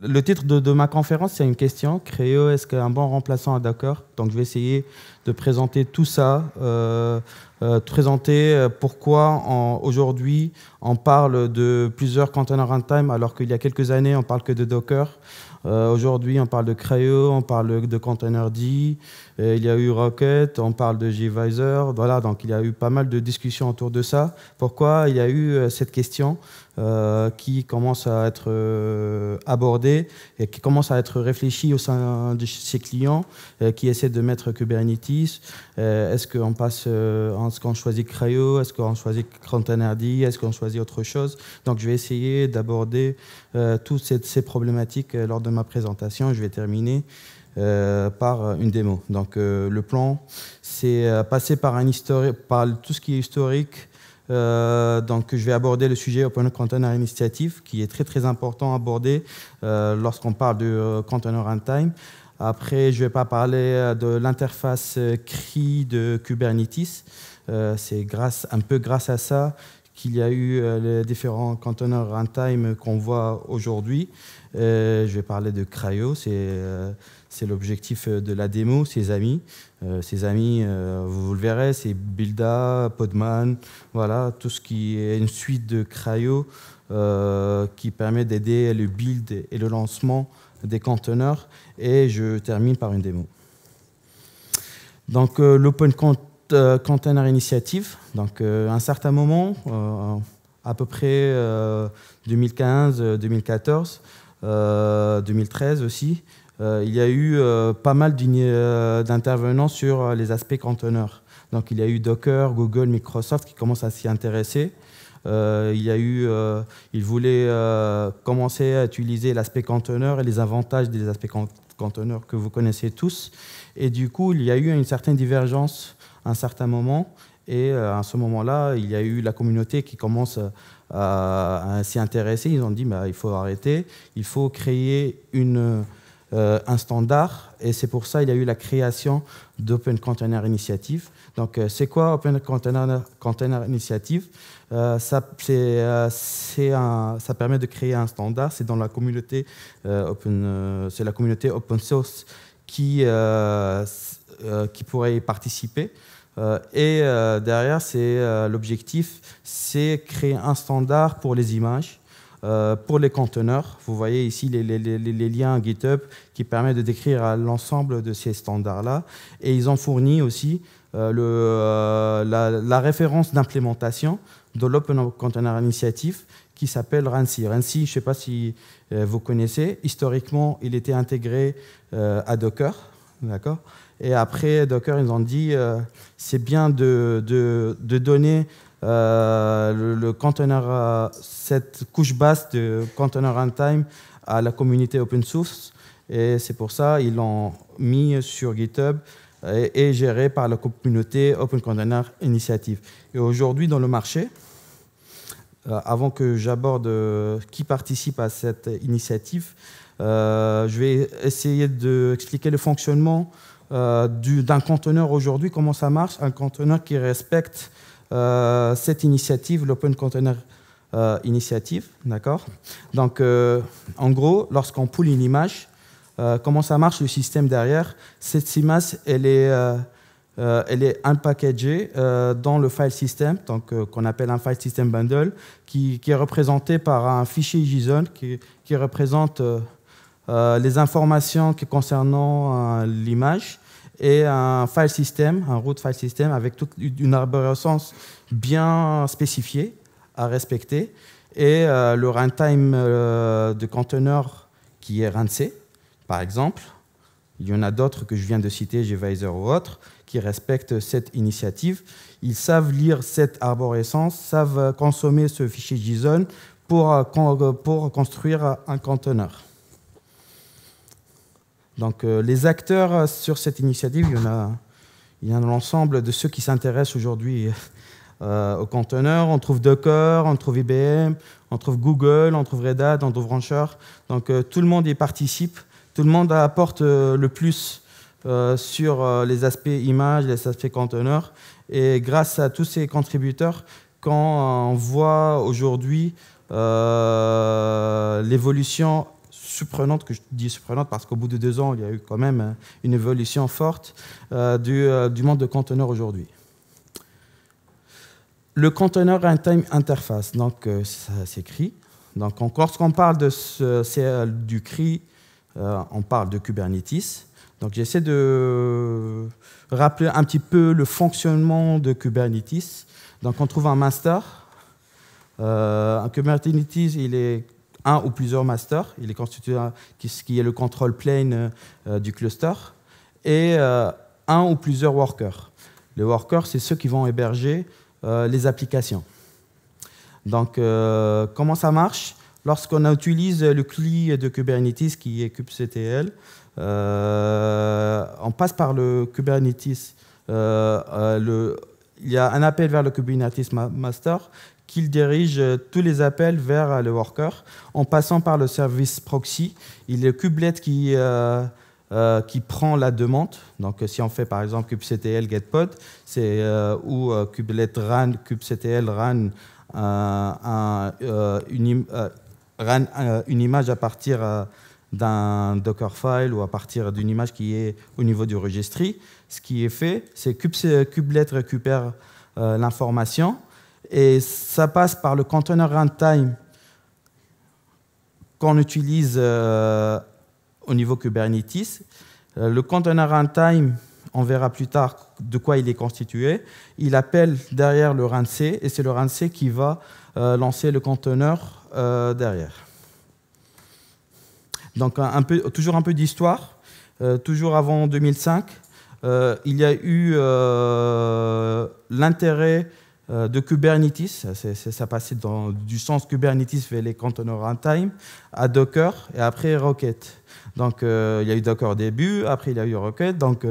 Le titre de ma conférence, c'est une question. Creo, est-ce qu'un bon remplaçant à Docker? Donc, je vais essayer de présenter tout ça, présenter pourquoi aujourd'hui on parle de plusieurs containers runtime alors qu'il y a quelques années on parle que de Docker. Aujourd'hui, on parle de Creo, on parle de Containerd, il y a eu Rocket, on parle de gvisor. Voilà, donc il y a eu pas mal de discussions autour de ça. Pourquoi il y a eu cette question qui commence à être abordée et qui commence à être réfléchie au sein de ses clients qui essaient de mettre Kubernetes. Est-ce qu'on choisit Creo? Est-ce qu'on choisit Containerd? Est-ce qu'on choisit autre chose? Donc je vais essayer d'aborder toutes ces problématiques lors de ma présentation. Je vais terminer par une démo. Donc le plan, c'est passer par tout ce qui est historique. Donc je vais aborder le sujet Open Container Initiative, qui est très très important à aborder lorsqu'on parle de Container Runtime. Après, je ne vais pas parler de l'interface CRI de Kubernetes. C'est un peu grâce à ça qu'il y a eu les différents containers runtime qu'on voit aujourd'hui. Je vais parler de Creo, c'est l'objectif de la démo, ses amis. Vous le verrez, c'est Buildah, Podman, voilà, tout ce qui est une suite de Creo qui permet d'aider le build et le lancement des conteneurs. Et je termine par une démo. Donc l'Open Container Initiative, donc à un certain moment, à peu près 2015, 2014, 2013 aussi, il y a eu pas mal d'intervenants sur les aspects conteneurs. Donc il y a eu Docker, Google, Microsoft qui commencent à s'y intéresser. Ils voulaient commencer à utiliser l'aspect conteneur et les avantages des aspects conteneurs que vous connaissez tous. Et du coup, il y a eu une certaine divergence à un certain moment. Et à ce moment-là, il y a eu la communauté qui commence à s'y intéresser. Ils ont dit il faut arrêter, il faut créer un standard. Et c'est pour ça qu'il y a eu la création d'Open Container Initiative. Donc, c'est quoi Open Container Initiative? Ça permet de créer un standard. C'est dans la communauté c'est la communauté open source qui pourrait y participer. Derrière, l'objectif, c'est créer un standard pour les images, pour les conteneurs. Vous voyez ici les liens GitHub qui permettent de décrire l'ensemble de ces standards-là. Et ils ont fourni aussi la référence d'implémentation de l'Open Container Initiative qui s'appelle Rancy. Rancy, je ne sais pas si vous connaissez. Historiquement, il était intégré à Docker. D'accord. Et après, Docker, ils ont dit c'est bien de donner le container, cette couche basse de container runtime à la communauté open source. Et c'est pour ça qu'ils l'ont mis sur GitHub et géré par la communauté Open Container Initiative. Et aujourd'hui, dans le marché, avant que j'aborde qui participe à cette initiative, je vais essayer d'expliquer le fonctionnement d'un conteneur aujourd'hui, comment ça marche, un conteneur qui respecte cette initiative, l'Open Container Initiative, d'accord. Donc, en gros, lorsqu'on pull une image, comment ça marche le système derrière? Cette image, elle est unpackagée dans le file system, donc qu'on appelle un file system bundle, qui est représenté par un fichier JSON qui représente les informations concernant l'image et un file system, un root file system avec toute une arborescence bien spécifiée à respecter et le runtime de conteneur qui est rincé, par exemple. Il y en a d'autres que je viens de citer, gvisor ou autres, qui respectent cette initiative. Ils savent lire cette arborescence, savent consommer ce fichier JSON pour construire un conteneur. Donc, les acteurs sur cette initiative, il y en a l'ensemble de ceux qui s'intéressent aujourd'hui aux conteneurs. On trouve Docker, on trouve IBM, on trouve Google, on trouve Red Hat, on trouve Rancher. Donc, tout le monde y participe. Tout le monde apporte le plus sur les aspects images, les aspects conteneurs. Et grâce à tous ces contributeurs, quand on voit aujourd'hui l'évolution surprenante, que je dis surprenante parce qu'au bout de 2 ans, il y a eu quand même une évolution forte du monde de conteneurs aujourd'hui. Le Container Runtime Interface, donc ça s'écrit. Donc lorsqu'on parle du CRI, on parle de Kubernetes. Donc j'essaie de rappeler un petit peu le fonctionnement de Kubernetes. Donc on trouve un master. Un Kubernetes, il est un ou plusieurs masters. Il est constitué qui est le control plane du cluster. Et un ou plusieurs workers. Les workers, c'est ceux qui vont héberger les applications. Donc, comment ça marche? Lorsqu'on utilise le CLI de Kubernetes qui est kubectl, on passe par le Kubernetes. Il y a un appel vers le Kubernetes master qui dirige tous les appels vers le worker en passant par le service proxy. Il y a le kubelet qui prend la demande. Donc, si on fait par exemple kubectl getPod, c'est ou kubelet run kubectl run une image à partir d'un Dockerfile ou à partir d'une image qui est au niveau du registry. Ce qui est fait, c'est que kubelet récupère l'information et ça passe par le container runtime qu'on utilise au niveau Kubernetes. Le container runtime, on verra plus tard de quoi il est constitué. Il appelle derrière le runc et c'est le runc qui va lancer le conteneur derrière. Donc toujours un peu d'histoire. Toujours avant 2005, il y a eu l'intérêt de Kubernetes. Ça passait du sens Kubernetes vers les containers runtime à Docker et après Rocket. Donc, il y a eu Docker au début, après il y a eu Rocket. Donc,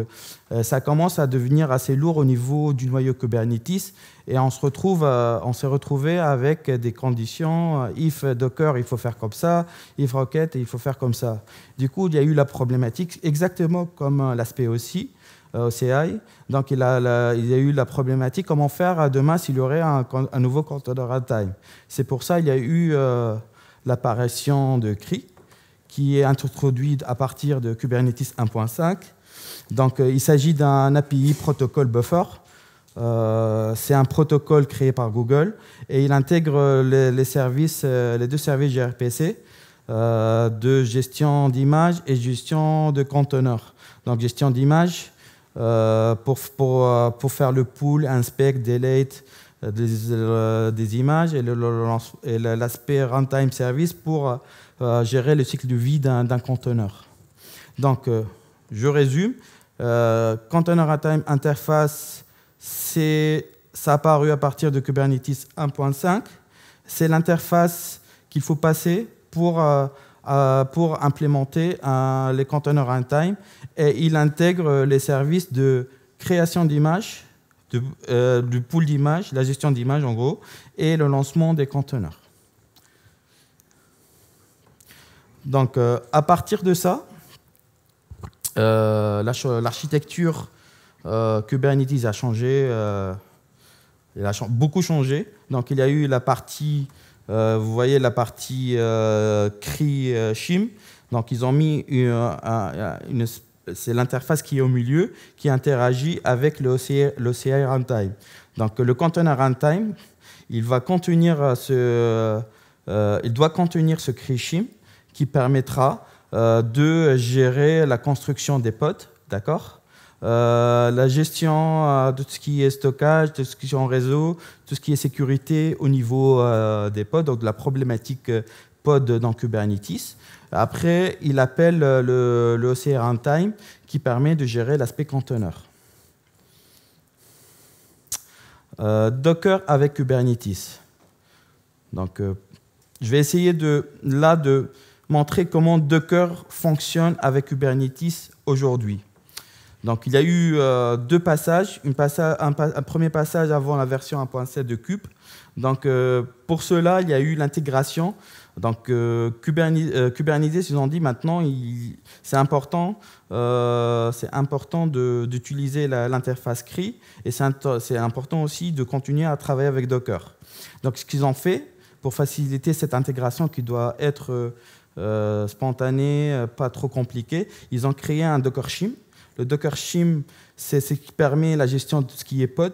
ça commence à devenir assez lourd au niveau du noyau Kubernetes. Et on s'est retrouvé avec des conditions. If Docker, il faut faire comme ça. If Rocket, il faut faire comme ça. Du coup, il y a eu la problématique, exactement comme l'aspect aussi, OCI. Donc, il y a eu la problématique, comment faire demain s'il y aurait un nouveau container runtime. C'est pour ça qu'il y a eu l'apparition de CRI, qui est introduit à partir de Kubernetes 1.5. Donc, il s'agit d'un API protocol buffer. C'est un protocole créé par Google et il intègre les deux services gRPC de gestion d'images et gestion de conteneurs. Donc, gestion d'images pour faire le pull, inspect, delete des images et l'aspect runtime service pour gérer le cycle de vie d'un conteneur. Donc, je résume. Container Runtime Interface, ça a apparu à partir de Kubernetes 1.5. C'est l'interface qu'il faut passer pour implémenter les containers runtime. Et il intègre les services de création d'images, du pool d'images, la gestion d'images en gros, et le lancement des conteneurs. Donc, à partir de ça, l'architecture Kubernetes a changé, elle a beaucoup changé. Donc, il y a eu la partie, vous voyez la partie CRI Shim. Donc, ils ont mis c'est l'interface qui est au milieu, qui interagit avec le OCI runtime. Donc, le container runtime, il doit contenir ce CRI Shim qui permettra de gérer la construction des pods, d'accord, la gestion de tout ce qui est stockage, de tout ce qui est en réseau, tout ce qui est sécurité au niveau des pods, donc de la problématique pod dans Kubernetes. Après, il appelle le OCI runtime qui permet de gérer l'aspect conteneur. Docker avec Kubernetes. Donc, je vais essayer de montrer comment Docker fonctionne avec Kubernetes aujourd'hui. Donc, il y a eu deux passages. Un premier passage avant la version 1.7 de Kube. Donc, pour cela, il y a eu l'intégration. Donc, Kubernetes, ils ont dit maintenant, c'est important d'utiliser l'interface CRI et c'est important aussi de continuer à travailler avec Docker. Donc, ce qu'ils ont fait pour faciliter cette intégration qui doit être spontané, pas trop compliqué. Ils ont créé un Docker Shim. Le Docker Shim, c'est ce qui permet la gestion de tout ce qui est pod,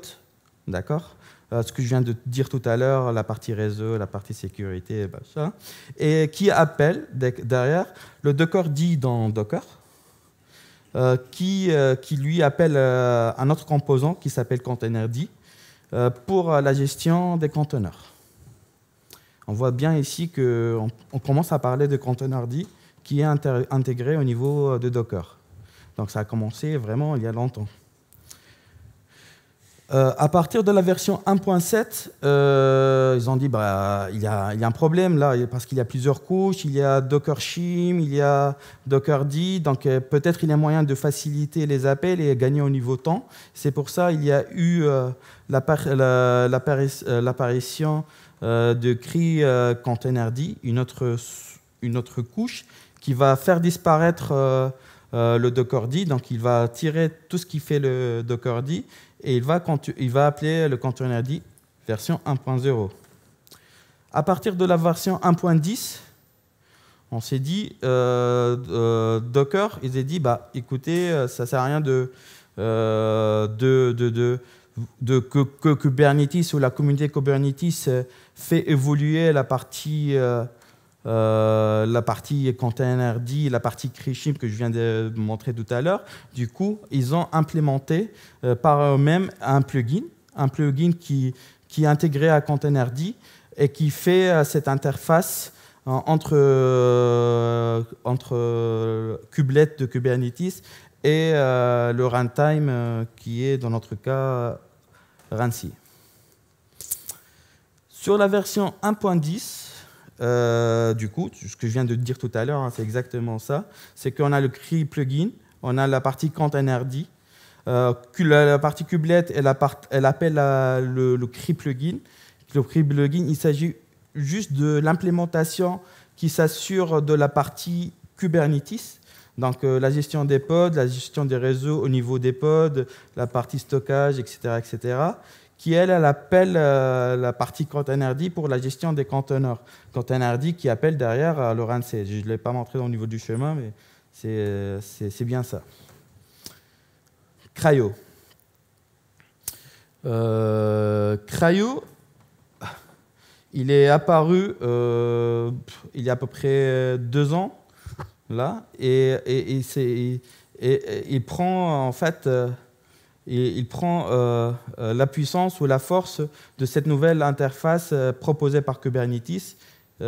d'accord, ce que je viens de dire tout à l'heure, la partie réseau, la partie sécurité, ça, et qui appelle derrière le Docker-D dans Docker, qui lui appelle un autre composant qui s'appelle Containerd pour la gestion des conteneurs. On voit bien ici qu'on commence à parler de Containerd qui est intégré au niveau de Docker. Donc ça a commencé vraiment il y a longtemps. À partir de la version 1.7, ils ont dit il y a un problème là, parce qu'il y a plusieurs couches, il y a Docker Shim, il y a Docker-D, donc peut-être il y a moyen de faciliter les appels et gagner au niveau temps. C'est pour ça qu'il y a eu l'apparition de CRI Containerd, une autre couche qui va faire disparaître le Docker-D, donc il va tirer tout ce qui fait le Docker-D et il va appeler le Containerd version 1.0. À partir de la version 1.10, on s'est dit, Docker, ils ont dit, écoutez, ça ne sert à rien que Kubernetes ou la communauté Kubernetes fait évoluer la partie Containerd, la partie CRI Shim que je viens de montrer tout à l'heure. Du coup, ils ont implémenté par eux-mêmes un plugin qui est intégré à Containerd et qui fait cette interface entre kubelet de Kubernetes et le runtime qui est, dans notre cas, Rancy. Sur la version 1.10, du coup, ce que je viens de dire tout à l'heure, c'est exactement ça. C'est qu'on a le CRI plugin, on a la partie Containerd, la partie kubelet, elle appelle le CRI plugin. Le CRI plugin, il s'agit juste de l'implémentation qui s'assure de la partie Kubernetes. Donc la gestion des pods, la gestion des réseaux au niveau des pods, la partie stockage, etc., qui elle appelle la partie Containerd pour la gestion des conteneurs. Containerd qui appelle derrière le Rancy. Je ne l'ai pas montré au niveau du chemin, mais c'est bien ça. CRI-O. CRI-O, il est apparu il y a à peu près 2 ans. Là, et il prend en fait la puissance ou la force de cette nouvelle interface proposée par Kubernetes qui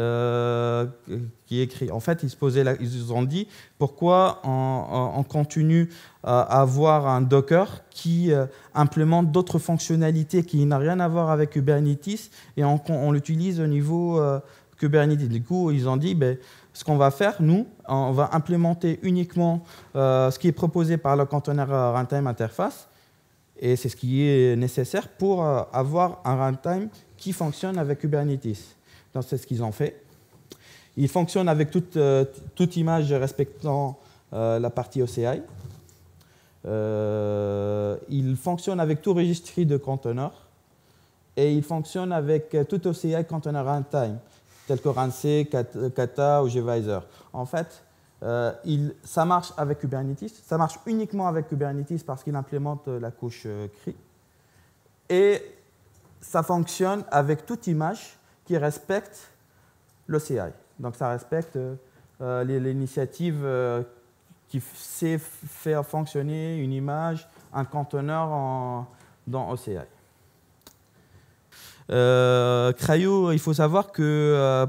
est écrit. En fait, ils ont dit pourquoi on continue à avoir un Docker qui implémente d'autres fonctionnalités qui n'ont rien à voir avec Kubernetes et on l'utilise au niveau Kubernetes. Du coup, ils ont dit ce qu'on va faire, nous, on va implémenter uniquement ce qui est proposé par le container runtime interface, et c'est ce qui est nécessaire pour avoir un runtime qui fonctionne avec Kubernetes. Donc c'est ce qu'ils ont fait. Ils fonctionnent avec toute image respectant la partie OCI. Ils fonctionnent avec tout registry de container, et ils fonctionnent avec tout OCI container runtime, tel que Rancy, Kata ou gvisor. En fait, ça marche avec Kubernetes, ça marche uniquement avec Kubernetes parce qu'il implémente la couche CRI. Et ça fonctionne avec toute image qui respecte l'OCI. Donc ça respecte l'initiative qui sait faire fonctionner une image, un conteneur dans OCI. CRI-O, il faut savoir que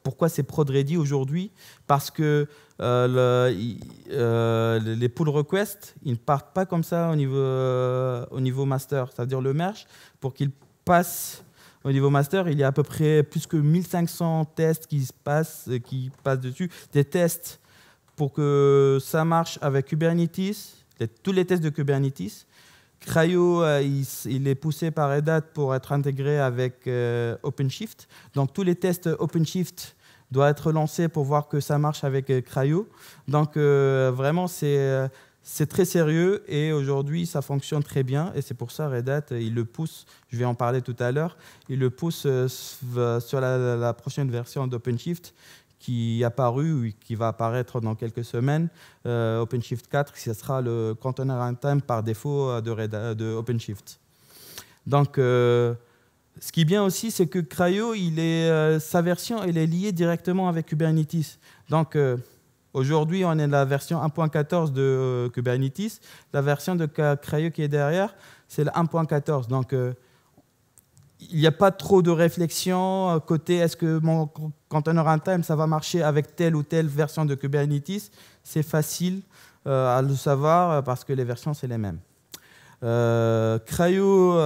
pourquoi c'est prod-ready aujourd'hui, parce que les pull requests, ils ne partent pas comme ça au niveau master. C'est-à-dire le merge, pour qu'il passe au niveau master, il y a à peu près plus que 1500 tests qui passent dessus. Des tests pour que ça marche avec Kubernetes, tous les tests de Kubernetes. CRI-O, il est poussé par Red Hat pour être intégré avec OpenShift. Donc tous les tests OpenShift doivent être lancés pour voir que ça marche avec CRI-O. Donc vraiment, c'est très sérieux et aujourd'hui, ça fonctionne très bien. Et c'est pour ça Red Hat, il le pousse, je vais en parler tout à l'heure, il le pousse sur la prochaine version d'OpenShift qui est apparu ou qui va apparaître dans quelques semaines. OpenShift 4, ce sera le container runtime par défaut de OpenShift. Donc, ce qui est bien aussi, c'est que CRI-O, sa version elle est liée directement avec Kubernetes. Donc, aujourd'hui, on est à la version 1.14 de Kubernetes. La version de CRI-O qui est derrière, c'est la 1.14. Donc, il n'y a pas trop de réflexion côté est-ce que mon container runtime, ça va marcher avec telle ou telle version de Kubernetes. C'est facile à le savoir parce que les versions, c'est les mêmes. CRI-O,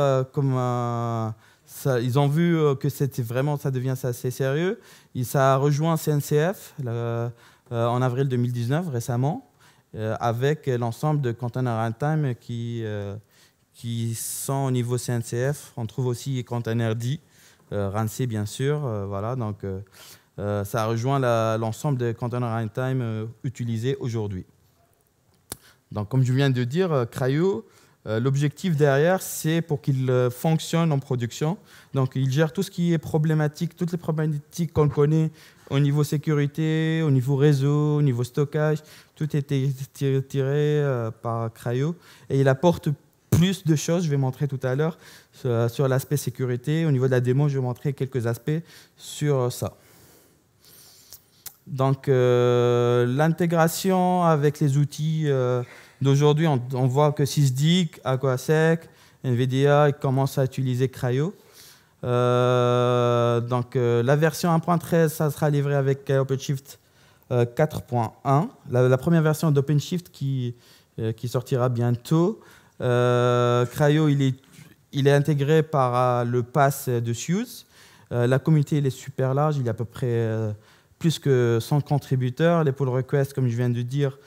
ils ont vu que c'était vraiment, ça devient assez sérieux. Ça a rejoint CNCF en avril 2019, récemment, avec l'ensemble de container runtime qui sont au niveau CNCF. On trouve aussi Containerd, RANC bien sûr. Voilà, donc, ça rejoint l'ensemble des container runtime utilisés aujourd'hui. Donc, comme je viens de dire, CRI-O, l'objectif derrière, c'est pour qu'il fonctionne en production. Donc, il gère tout ce qui est problématique, toutes les problématiques qu'on connaît au niveau sécurité, au niveau réseau, au niveau stockage. Tout est tiré par CRI-O. Et il apporte plus de choses, je vais montrer tout à l'heure, sur l'aspect sécurité. Au niveau de la démo, je vais montrer quelques aspects sur ça. Donc, l'intégration avec les outils d'aujourd'hui, on voit que Sysdig, Aquasec, NVIDIA ils commencent à utiliser CRI-O. Donc, la version 1.13, ça sera livré avec OpenShift 4.1. La première version d'OpenShift qui sortira bientôt. CRI-O, il est intégré par le pass de SUSE. La communauté elle est super large, il y a à peu près plus que 100 contributeurs. Les pull requests, comme je viens de dire,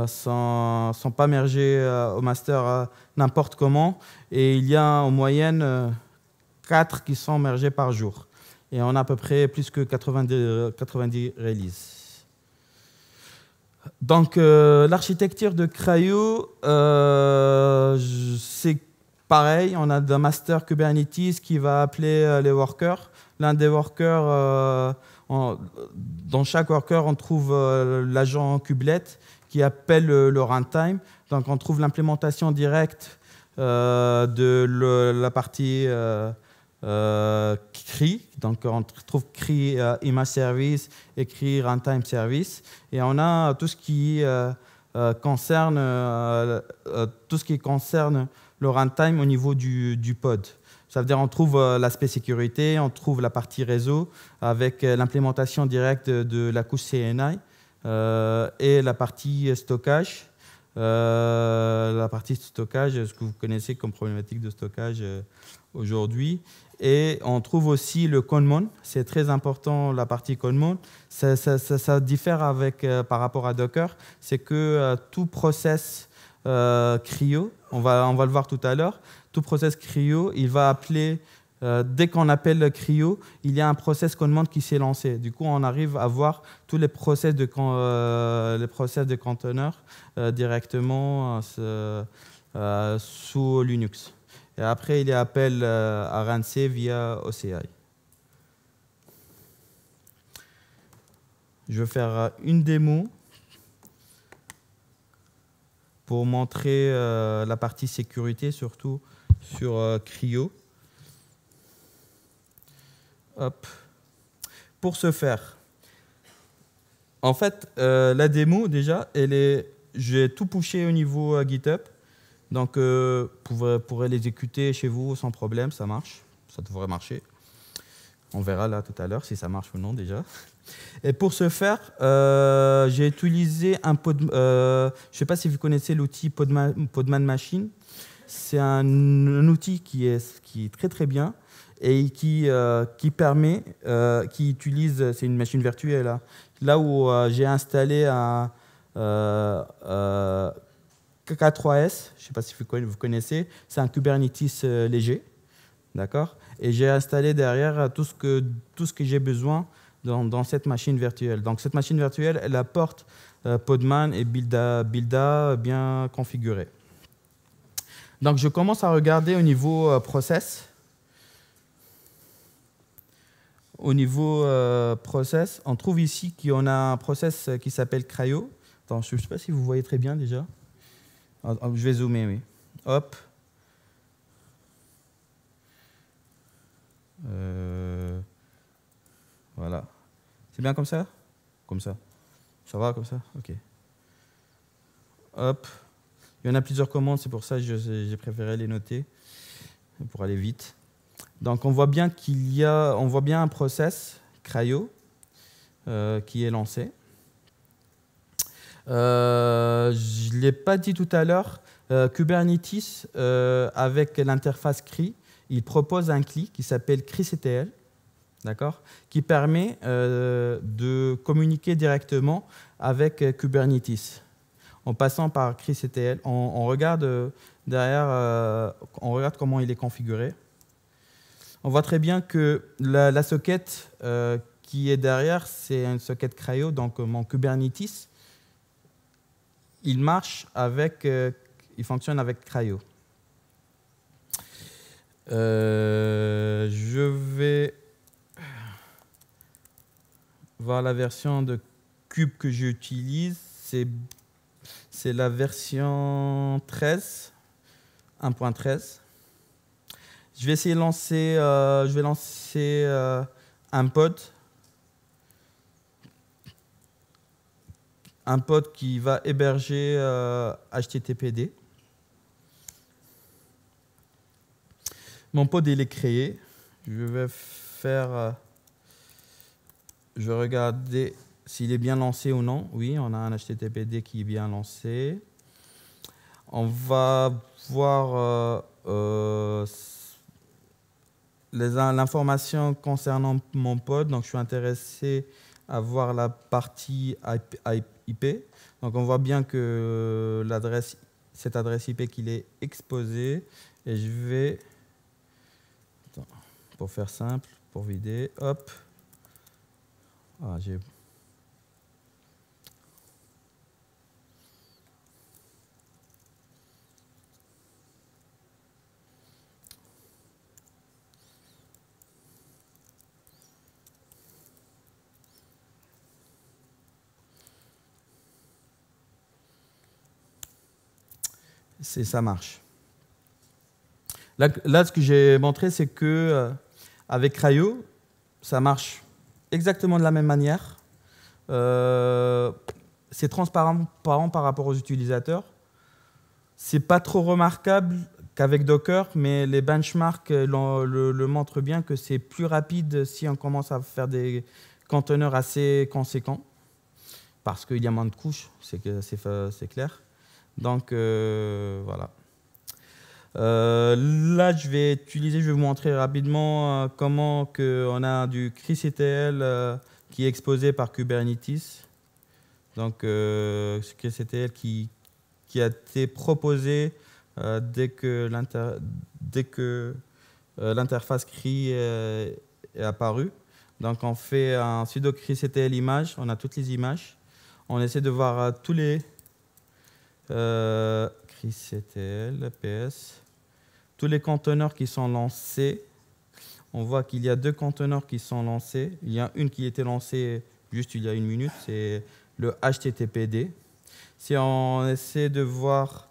sont pas mergés au master n'importe comment. Et il y a en moyenne 4 qui sont mergés par jour. Et on a à peu près plus que 90 releases. Donc, l'architecture de CRI-O, c'est pareil. On a un master Kubernetes qui va appeler les workers. L'un des workers, dans chaque worker, on trouve l'agent kubelet qui appelle le runtime. Donc, on trouve l'implémentation directe de la partie CRI. Donc, on trouve CRI Image Service et CRI Runtime Service. Et on a tout ce qui concerne le runtime au niveau du pod. Ça veut dire qu'on trouve l'aspect sécurité, on trouve la partie réseau avec l'implémentation directe de la couche CNI et la partie stockage. La partie stockage, ce que vous connaissez comme problématique de stockage aujourd'hui. Et on trouve aussi le Conmon. C'est très important, la partie Conmon. Ça diffère par rapport à Docker. C'est que tout process CRI-O, on va le voir tout à l'heure, tout process CRI-O, il va appeler, dès qu'on appelle le CRI-O, il y a un process Conmon qui s'est lancé. Du coup, on arrive à voir tous les process de conteneurs directement sous Linux. Et après, il y a appel à RANC via OCI. Je vais faire une démo pour montrer la partie sécurité, surtout sur CRI-O. Hop. Pour ce faire, en fait, la démo, déjà, j'ai tout pushé au niveau GitHub. Donc, vous pourrez l'exécuter chez vous sans problème, ça marche. Ça devrait marcher. On verra là tout à l'heure si ça marche ou non déjà. Et pour ce faire, j'ai utilisé un je ne sais pas si vous connaissez l'outil Podman Machine. C'est un outil qui est très très bien et qui permet, qui utilise, c'est une machine virtuelle, là où j'ai installé un K3S, je ne sais pas si vous connaissez, c'est un Kubernetes léger, d'accord. Et j'ai installé derrière tout ce que j'ai besoin dans cette machine virtuelle. Donc cette machine virtuelle, elle apporte Podman et Buildah bien configurés. Donc je commence à regarder au niveau process. Au niveau process, on trouve ici qu'on a un process qui s'appelle Cryo. Attends, je ne sais pas si vous voyez très bien déjà. Je vais zoomer, oui. Hop. Voilà. C'est bien comme ça? Comme ça. Ça va comme ça? OK. Hop. Il y en a plusieurs commandes, c'est pour ça que j'ai préféré les noter pour aller vite. Donc on voit bien on voit bien un process Cryo qui est lancé. Je ne l'ai pas dit tout à l'heure, Kubernetes avec l'interface CRI, il propose un CLI qui s'appelle CRI-CTL, d'accord, qui permet de communiquer directement avec Kubernetes. En passant par CRI-CTL, on regarde derrière, on regarde comment il est configuré. On voit très bien que la socket qui est derrière, c'est une socket Cryo, donc mon Kubernetes, il marche avec, il fonctionne avec Cryo. Je vais voir la version de Kube que j'utilise. C'est la version 13, 1.13. Je vais essayer de lancer, un pod. Un pod qui va héberger HTTPD. Mon pod il est créé. Je vais regarder s'il est bien lancé ou non. Oui, on a un HTTPD qui est bien lancé. On va voir l'information concernant mon pod. Donc, je suis intéressé à voir la partie IP. Donc, on voit bien que cette adresse IP qu'il est exposée. Et je vais, pour faire simple, pour vider, hop. Ah, ça marche. Là, ce que j'ai montré, c'est que avec Cryo, ça marche exactement de la même manière. C'est transparent par rapport aux utilisateurs. C'est pas trop remarquable qu'avec Docker, mais les benchmarks le montrent bien que c'est plus rapide si on commence à faire des conteneurs assez conséquents, parce qu'il y a moins de couches, c'est clair. Donc voilà. Là, je vais vous montrer rapidement comment on a du CRI-CTL qui est exposé par Kubernetes. Donc, CRI-CTL qui a été proposé dès que l'interface CRI est apparue. Donc, on fait un sudo CRI-CTL image, on a toutes les images. On essaie de voir tous les CRI-CTL, PS. Tous les conteneurs qui sont lancés, on voit qu'il y a 2 conteneurs qui sont lancés. Il y a une qui a été lancée juste il y a 1 minute, c'est le HTTPD. Si on essaie de voir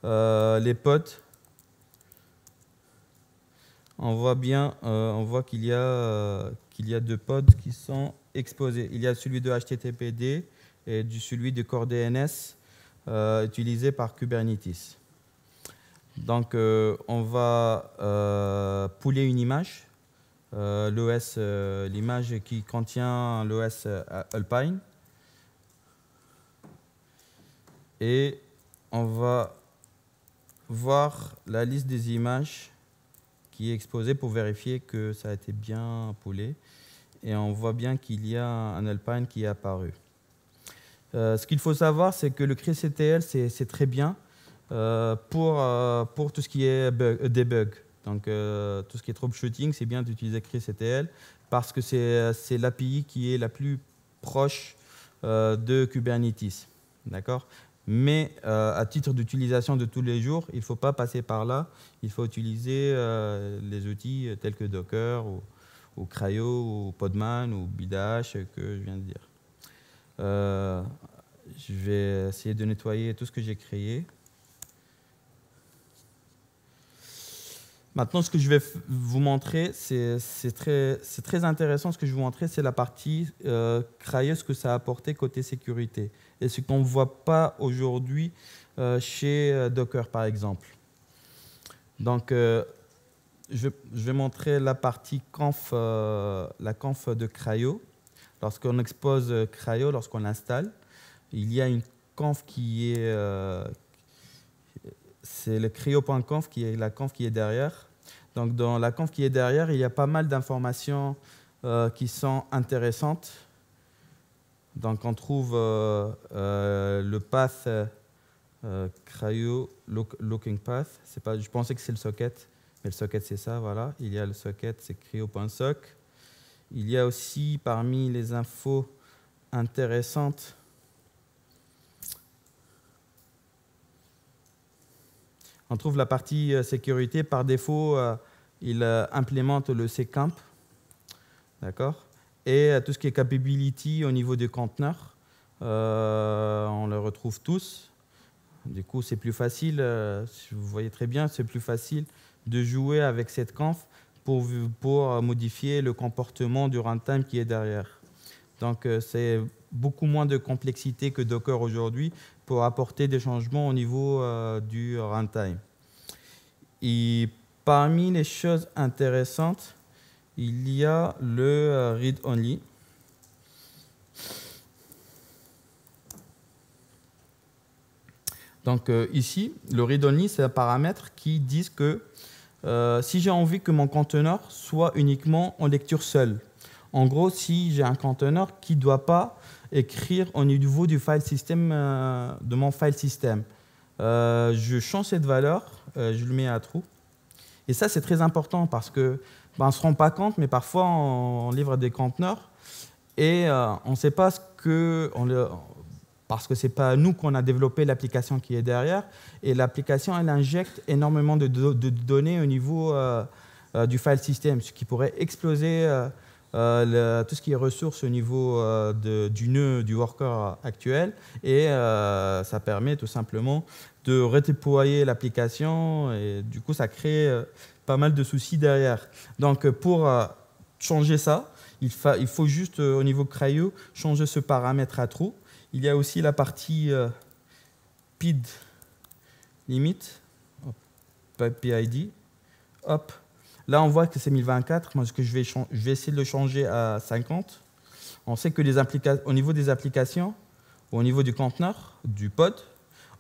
les pods, on voit qu'il y a 2 pods qui sont exposés. Il y a celui de HTTPD et celui de Core DNS utilisé par Kubernetes. Donc, on va pooler une image, l'image qui contient l'OS Alpine. Et on va voir la liste des images qui est exposée pour vérifier que ça a été bien poolé. Et on voit bien qu'il y a un Alpine qui est apparu. Ce qu'il faut savoir, c'est que le CRI-CTL, c'est très bien pour tout ce qui est debug. Donc, tout ce qui est troubleshooting, c'est bien d'utiliser CRI-CTL parce que c'est l'API qui est la plus proche de Kubernetes. D'accord ? Mais à titre d'utilisation de tous les jours, il ne faut pas passer par là. Il faut utiliser les outils tels que Docker ou ou CRI-O, ou Podman, ou Bidash que je viens de dire. Je vais essayer de nettoyer tout ce que j'ai créé. Maintenant, ce que je vais vous montrer, c'est très intéressant. Ce que je vais vous montrer, c'est la partie CRI-O, ce que ça a apporté côté sécurité. Et ce qu'on ne voit pas aujourd'hui chez Docker, par exemple. Donc, je vais montrer la partie conf, la conf de CRI-O. Lorsqu'on expose CRI-O, lorsqu'on l'installe, il y a une conf qui est... c'est le CRI-O.conf qui est la conf qui est derrière. Donc, dans la conf qui est derrière, il y a pas mal d'informations qui sont intéressantes. Donc, on trouve le path CRI-O looking path. Je pensais que c'est le socket, mais le socket, c'est ça, voilà. Il y a le socket, c'est CRI-O.soc. Il y a aussi, parmi les infos intéressantes, on trouve la partie sécurité. Par défaut, il implémente le CCamp, d'accord. Et tout ce qui est capability au niveau des conteneurs, on le retrouve tous. Du coup, c'est plus facile, vous voyez très bien, c'est plus facile de jouer avec cette conf pour modifier le comportement du runtime qui est derrière. Donc, c'est beaucoup moins de complexité que Docker aujourd'hui pour apporter des changements au niveau du runtime. Et parmi les choses intéressantes, il y a le read-only. Donc ici, le read-only, c'est un paramètre qui dit que si j'ai envie que mon conteneur soit uniquement en lecture seule, en gros, si j'ai un conteneur qui ne doit pas écrire au niveau du file system, de mon file system, je change cette valeur, je le mets à true. Et ça, c'est très important parce que on ne se rend pas compte, mais parfois, on livre des conteneurs et on ne sait pas ce que... parce que ce n'est pas nous qu'on a développé l'application qui est derrière. Et l'application, elle injecte énormément de données au niveau du file system, ce qui pourrait exploser tout ce qui est ressources au niveau du nœud du worker actuel. Et ça permet tout simplement de redéployer l'application. Et du coup, ça crée pas mal de soucis derrière. Donc, pour changer ça, il faut juste, au niveau CRI-O, changer ce paramètre à true. Il y a aussi la partie PID limit, PID. Hop. Là, on voit que c'est 1024. Moi, ce que je vais essayer de le changer à 50. On sait que au niveau des applications, ou au niveau du conteneur, du pod,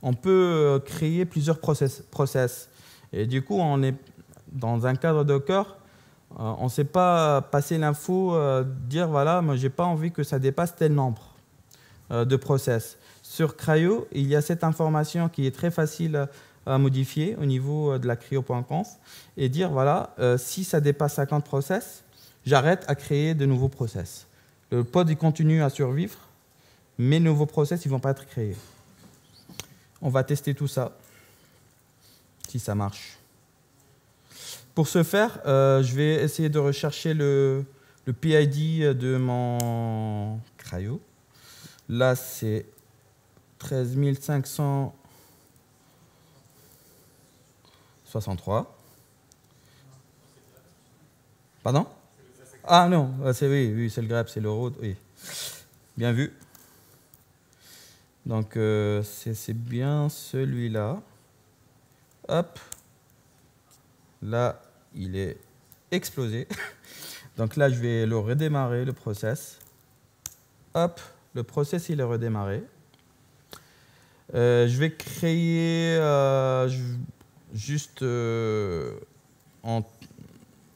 on peut créer plusieurs process. Et du coup, on est dans un cadre Docker. On ne sait pas passer l'info, dire voilà, moi, je n'ai pas envie que ça dépasse tel nombre de process. Sur CRI-O, il y a cette information qui est très facile à modifier au niveau de la CRI-O.conf et dire voilà, si ça dépasse 50 process, j'arrête à créer de nouveaux process. Le pod il continue à survivre, mais de nouveaux process ne vont pas être créés. On va tester tout ça, si ça marche. Pour ce faire, je vais essayer de rechercher le PID de mon CRI-O. Là, c'est 13 563. Pardon? Ah non, oui, c'est le grep, c'est le road, oui. Bien vu. Donc, c'est bien celui-là. Hop. Là, il est explosé. Donc là, je vais le redémarrer, le process. Hop. Le process, il est redémarré. Je vais créer juste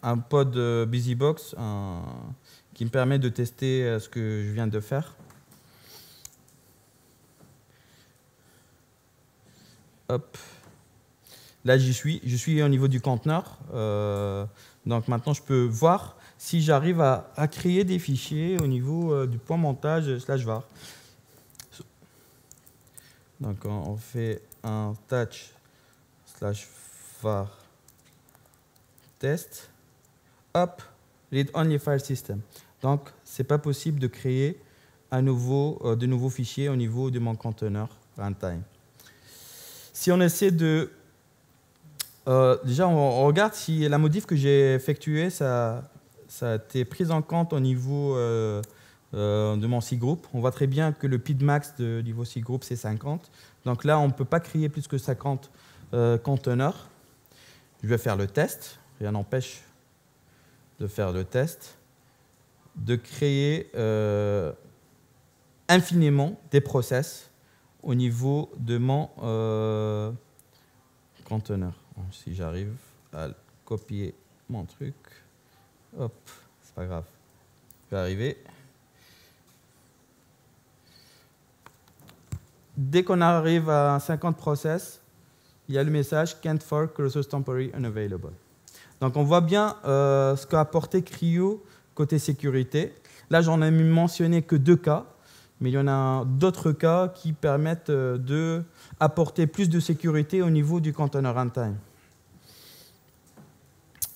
un pod BusyBox qui me permet de tester ce que je viens de faire. Hop. Là, j'y suis. Je suis au niveau du conteneur. Donc maintenant, je peux voir si j'arrive à créer des fichiers au niveau du point montage /var. Donc on fait un touch /var test. Hop, read-only file system. Donc, ce n'est pas possible de créer de nouveaux fichiers au niveau de mon conteneur runtime. Si on essaie de... déjà, on regarde si la modif que j'ai effectuée, ça a été pris en compte au niveau de mon cgroup. On voit très bien que le PID max de niveau cgroup, c'est 50. Donc là, on ne peut pas créer plus que 50 conteneurs. Je vais faire le test. Rien n'empêche de faire le test, de créer infiniment des process au niveau de mon conteneur. Bon, si j'arrive à copier mon truc, hop, c'est pas grave, je vais arriver. Dès qu'on arrive à 50 process, il y a le message can't fork resource temporary unavailable. Donc on voit bien ce qu'a apporté CRI-O côté sécurité. Là, j'en ai mentionné que 2 cas, mais il y en a d'autres cas qui permettent d'apporter plus de sécurité au niveau du container runtime.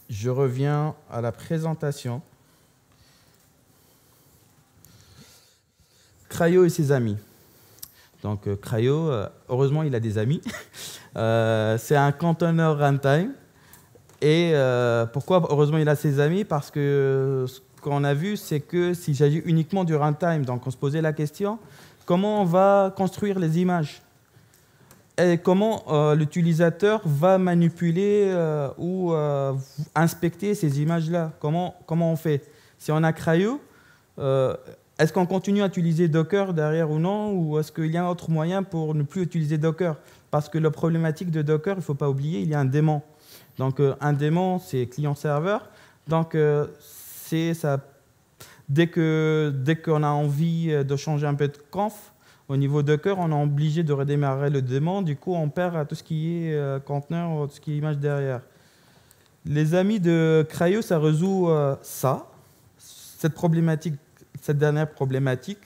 Je reviens à la présentation. CRI-O et ses amis. Donc CRI-O, heureusement, il a des amis. C'est un container runtime. Et pourquoi heureusement il a ses amis? Parce que ce qu'on a vu, c'est que s'il s'agit uniquement du runtime, donc on se posait la question, comment on va construire les images? Et comment l'utilisateur va manipuler ou inspecter ces images-là? Comment on fait? Si on a CRI-O, est-ce qu'on continue à utiliser Docker derrière ou non? Ou est-ce qu'il y a un autre moyen pour ne plus utiliser Docker? Parce que la problématique de Docker, il ne faut pas oublier, il y a un daemon. Donc un daemon, c'est client-serveur. Donc ça, dès qu'on a envie de changer un peu de conf, au niveau Docker, on est obligé de redémarrer le daemon. Du coup, on perd tout ce qui est conteneur, tout ce qui est image derrière. Les amis de CRI-O, ça résout cette dernière problématique.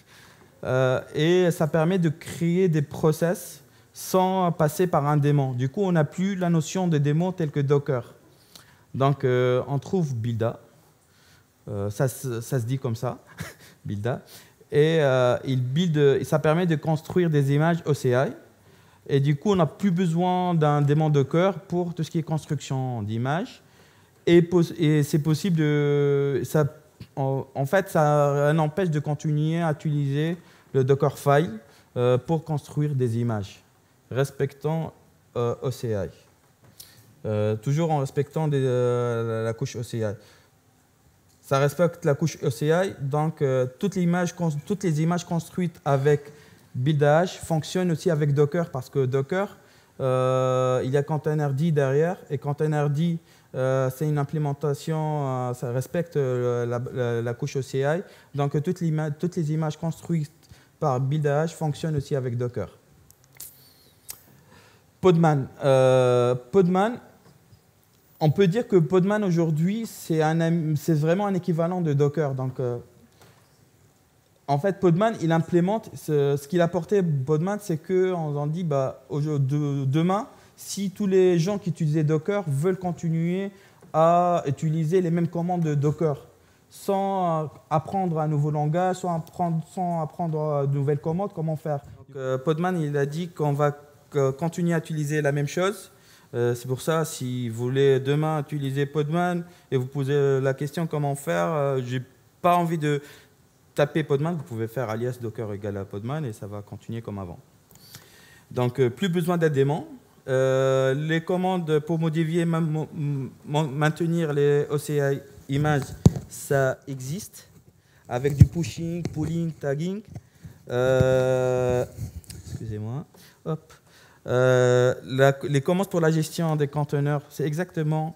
Et ça permet de créer des process sans passer par un daemon. Du coup, on n'a plus la notion de daemon tel que Docker. Donc, on trouve Builda. Ça se dit comme ça, Builda. Et ça permet de construire des images OCI. Et du coup, on n'a plus besoin d'un daemon Docker pour tout ce qui est construction d'images. Et c'est possible en fait, ça empêche de continuer à utiliser le Dockerfile pour construire des images, respectant OCI. Toujours en respectant la couche OCI. Ça respecte la couche OCI, donc toutes les images construites avec Build.h fonctionnent aussi avec Docker, parce que Docker, il y a Containerd derrière, et Containerd, c'est une implémentation, ça respecte la couche OCI, donc toutes les images construites par Build.h fonctionnent aussi avec Docker. Podman. Podman, on peut dire que Podman aujourd'hui, c'est vraiment un équivalent de Docker. Donc, en fait, Podman, il implémente, ce qu'il a apporté, Podman, c'est qu'on dit, demain, si tous les gens qui utilisaient Docker veulent continuer à utiliser les mêmes commandes de Docker, sans apprendre un nouveau langage, sans apprendre de nouvelles commandes, comment faire? Donc, Podman, il a dit qu'on va continuer à utiliser la même chose. C'est pour ça, si vous voulez demain utiliser Podman et vous posez la question comment faire, je n'ai pas envie de taper Podman, vous pouvez faire alias docker égale à Podman et ça va continuer comme avant. Donc, plus besoin d'un daemon. Les commandes pour modifier, maintenir les OCI images, ça existe avec du pushing, pulling, tagging. Excusez-moi. Hop. Les commandes pour la gestion des conteneurs, c'est exactement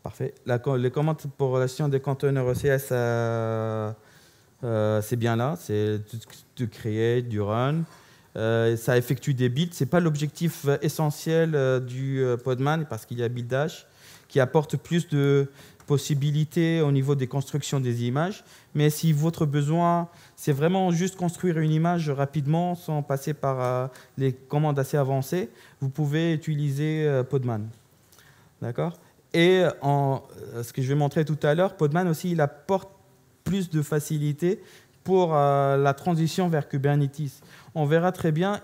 parfait. Les commandes pour la gestion des conteneurs OCI, c'est bien là, c'est du create, du run. Ça effectue des builds. Ce n'est pas l'objectif essentiel du Podman, parce qu'il y a Build.h qui apporte plus de possibilités au niveau des constructions des images. Mais si votre besoin, c'est vraiment juste construire une image rapidement sans passer par les commandes assez avancées, vous pouvez utiliser Podman. D'accord? Et ce que je vais montrer tout à l'heure, Podman aussi, il apporte plus de facilité pour la transition vers Kubernetes. On verra très bien,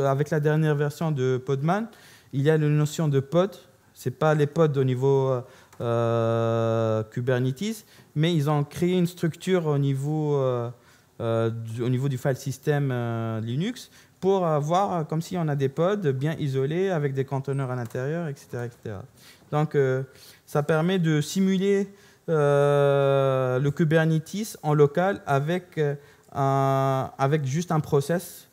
avec la dernière version de Podman, il y a la notion de pod. Ce n'est pas les pods au niveau Kubernetes, mais ils ont créé une structure au niveau du file system Linux pour avoir comme si on a des pods bien isolés avec des conteneurs à l'intérieur, etc., etc. Donc, ça permet de simuler le Kubernetes en local avec juste un process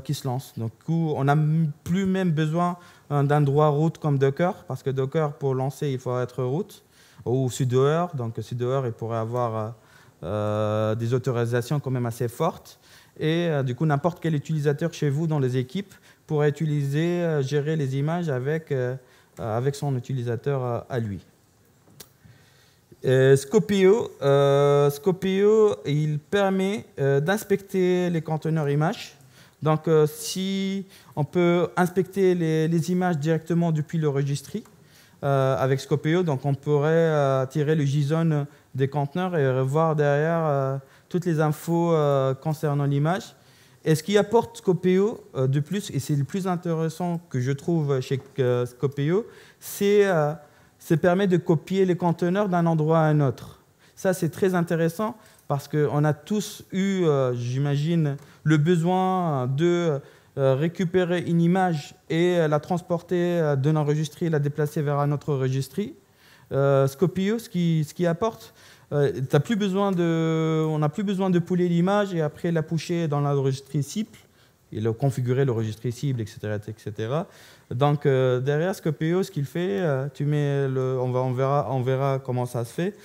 qui se lance. Donc, on n'a plus même besoin d'un droit root comme Docker, parce que Docker, pour lancer, il faut être root, ou sudoer. Donc, sudoer, il pourrait avoir des autorisations quand même assez fortes. Et du coup, n'importe quel utilisateur chez vous dans les équipes pourrait gérer les images avec son utilisateur à lui. Skopeo, il permet d'inspecter les conteneurs images. Donc, si on peut inspecter les images directement depuis le registry avec Skopeo, donc on pourrait tirer le JSON des conteneurs et revoir derrière toutes les infos concernant l'image. Et ce qui apporte Skopeo de plus, et c'est le plus intéressant que je trouve chez Skopeo, c'est permet de copier les conteneurs d'un endroit à un autre. Ça, c'est très intéressant parce qu'on a tous eu, j'imagine, le besoin de récupérer une image et la transporter d'un enregistré et la déplacer vers un autre registry. Skopeo, ce qui apporte, on n'a plus besoin de pouler l'image et après la pusher dans l'enregistré cible et configurer le registry cible, etc., etc. Donc, derrière Skopeo, ce qu'il fait, on verra comment ça se fait.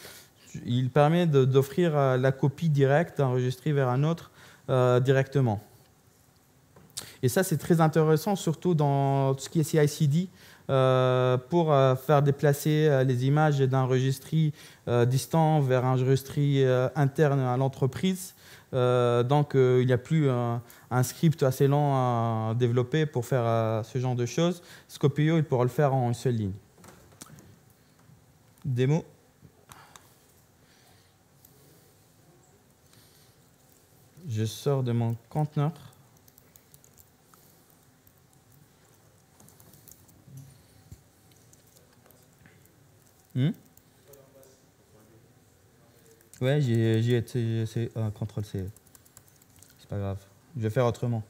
Il permet d'offrir la copie directe d'un registry vers un autre directement. Et ça, c'est très intéressant, surtout dans tout ce qui est CI/CD, pour faire déplacer les images d'un registry distant vers un registry interne à l'entreprise. Donc, il n'y a plus un script assez lent à développer pour faire ce genre de choses. Skopeo, il pourra le faire en une seule ligne. Démo. Je sors de mon conteneur. Ouais, j'ai été CTRL-C. C'est pas grave. Je vais faire autrement.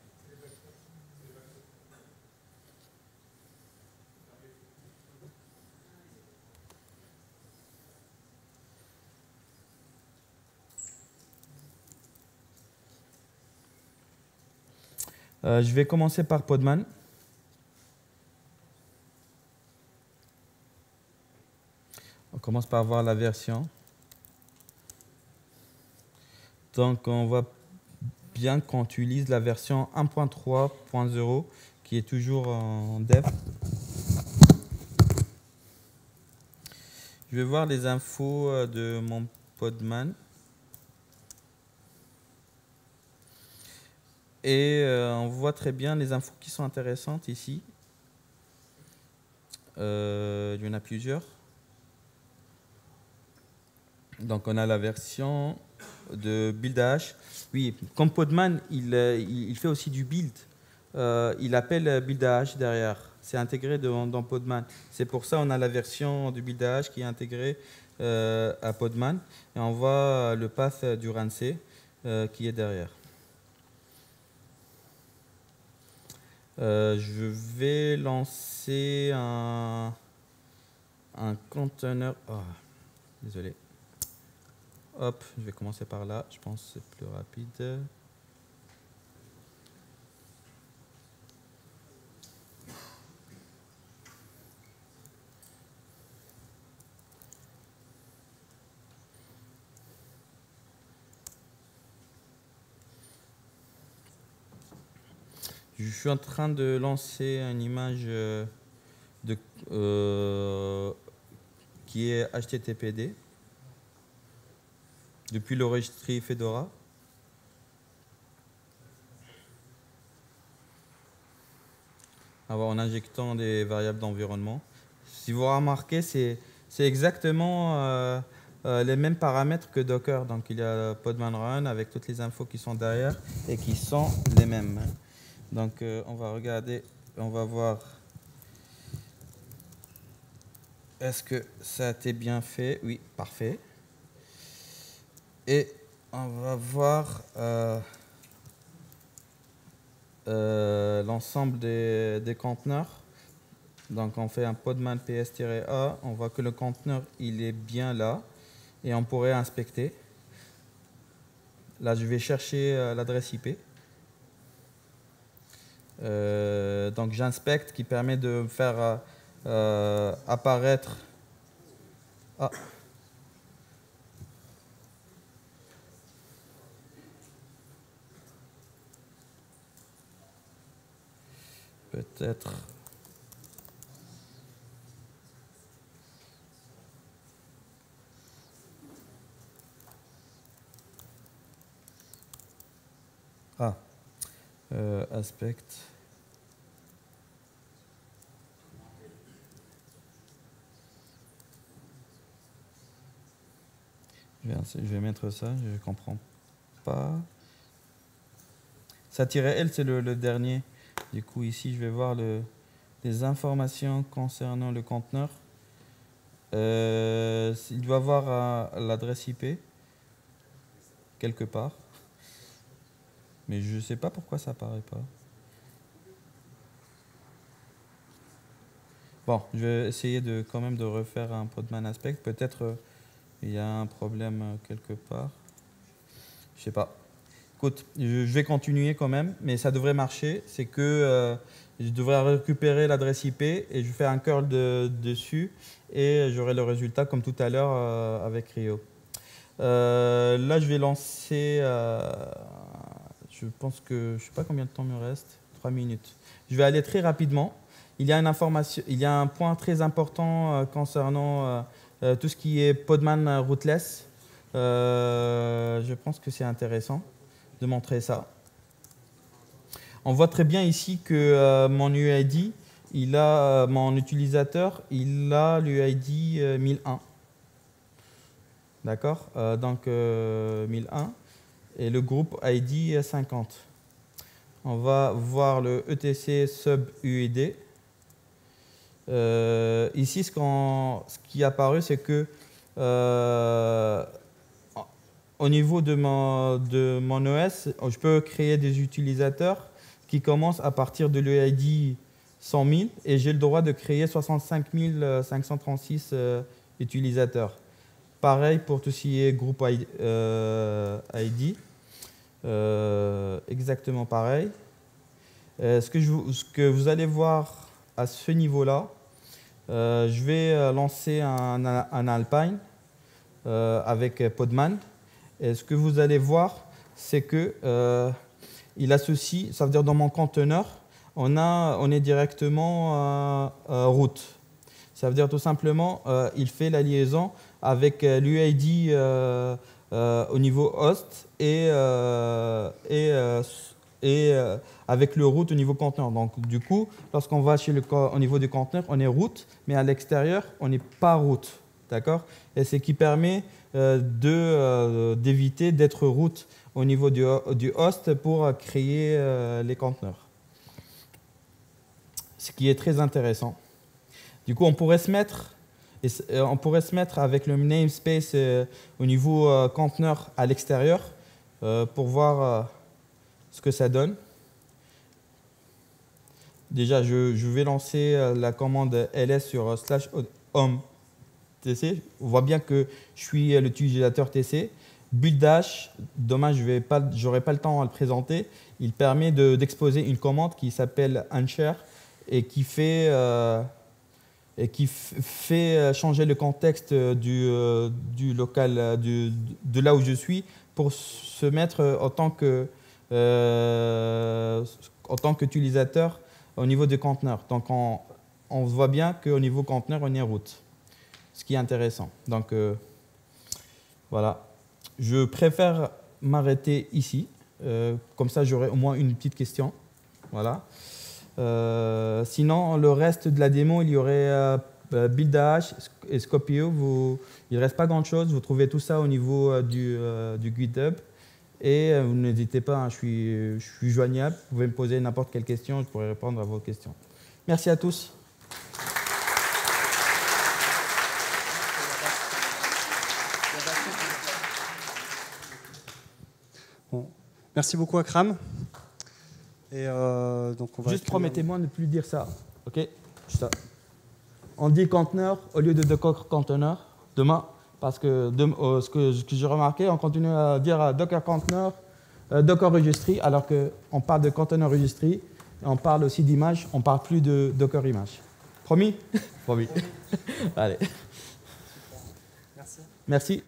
Je vais commencer par Podman. On commence par voir la version. Donc, on voit bien qu'on utilise la version 1.3.0 qui est toujours en dev. Je vais voir les infos de mon Podman. Et on voit très bien les infos qui sont intéressantes ici. Il y en a plusieurs. Donc, on a la version de BuildAH. Oui, comme Podman, il fait aussi du build. Il appelle BuildAH derrière. C'est intégré dans Podman. C'est pour ça qu'on a la version de BuildAH qui est intégrée à Podman. Et on voit le path du RANC qui est derrière. Je vais lancer un conteneur. Oh, désolé. Hop, je vais commencer par là. Je pense que c'est plus rapide. Je suis en train de lancer une image qui est HTTPD depuis le registry Fedora. En injectant des variables d'environnement. Si vous remarquez, c'est exactement les mêmes paramètres que Docker. Donc il y a Podman Run avec toutes les infos qui sont derrière et qui sont les mêmes. Donc on va regarder, on va voir. Est-ce que ça a été bien fait? Oui, parfait. Et on va voir l'ensemble des conteneurs. Donc on fait un podman ps-a, on voit que le conteneur il est bien là et on pourrait inspecter. Là je vais chercher l'adresse IP. Donc j'inspecte qui permet de me faire apparaître. Ah. Peut-être. Ah. Aspect. Je vais mettre ça, je ne comprends pas. Ça -L, c'est le dernier. Du coup, ici, je vais voir les informations concernant le conteneur. Il doit avoir l'adresse IP quelque part. Mais je ne sais pas pourquoi ça apparaît pas. Bon, je vais essayer quand même de refaire un podman aspect. Peut-être il y a un problème quelque part. Je sais pas. Écoute, je vais continuer quand même, mais ça devrait marcher. C'est que je devrais récupérer l'adresse IP et je fais un curl dessus et j'aurai le résultat comme tout à l'heure avec Rio. Là, je vais lancer. Je pense que je ne sais pas combien de temps me reste. 3 minutes. Je vais aller très rapidement. Il y a une information, il y a un point très important concernant tout ce qui est Podman rootless. Je pense que c'est intéressant de montrer ça. On voit très bien ici que mon UID, mon utilisateur, il a l'UID 1001. D'accord, donc 1001 et le groupe ID 50. On va voir le ETC sub UID. Ici, ce qui est apparu, c'est que au niveau de mon OS, je peux créer des utilisateurs qui commencent à partir de l'UID 100 000 et j'ai le droit de créer 65 536 utilisateurs. Pareil pour tout ce qui est groupe ID. Exactement pareil. Ce que vous allez voir à ce niveau-là, je vais lancer un Alpine avec Podman. Et ce que vous allez voir, c'est que il associe, ça veut dire dans mon conteneur, on est directement route. Ça veut dire tout simplement, il fait la liaison avec l'UID au niveau host et avec le route au niveau conteneur. Donc du coup, lorsqu'on va au niveau du conteneur, on est route, mais à l'extérieur, on n'est pas route. D'accord? Et c'est ce qui permet d'éviter d'être route au niveau du host pour créer les conteneurs. Ce qui est très intéressant. Du coup, on pourrait se mettre avec le namespace au niveau conteneur à l'extérieur pour voir ce que ça donne. Déjà, je vais lancer la commande ls sur /home tc. On voit bien que je suis l'utilisateur tc. Build dash, dommage, j'aurai pas le temps à le présenter. Il permet d'exposer une commande qui s'appelle unshare et qui fait changer le contexte du local, de là où je suis, pour se mettre en tant qu'utilisateur au niveau des conteneurs. Donc on voit bien qu'au niveau conteneur, on est route, ce qui est intéressant. Donc voilà, je préfère m'arrêter ici, comme ça j'aurai au moins une petite question. Voilà. Sinon, le reste de la démo, il y aurait BuildDAH et Skopeo, il ne reste pas grand-chose. Vous trouvez tout ça au niveau du GitHub. Et vous n'hésitez pas, hein, je suis joignable. Vous pouvez me poser n'importe quelle question, je pourrai répondre à vos questions. Merci à tous. Bon. Merci beaucoup, Akram. Et donc juste promettez-moi de ne plus dire ça. OK? On dit conteneur au lieu de Docker container demain. Parce que ce que j'ai remarqué, on continue à dire Docker Container, Docker Registry, alors qu'on parle de Container Registry, on parle aussi d'image, on ne parle plus de Docker Image. Promis? Promis. Allez. Merci. Merci.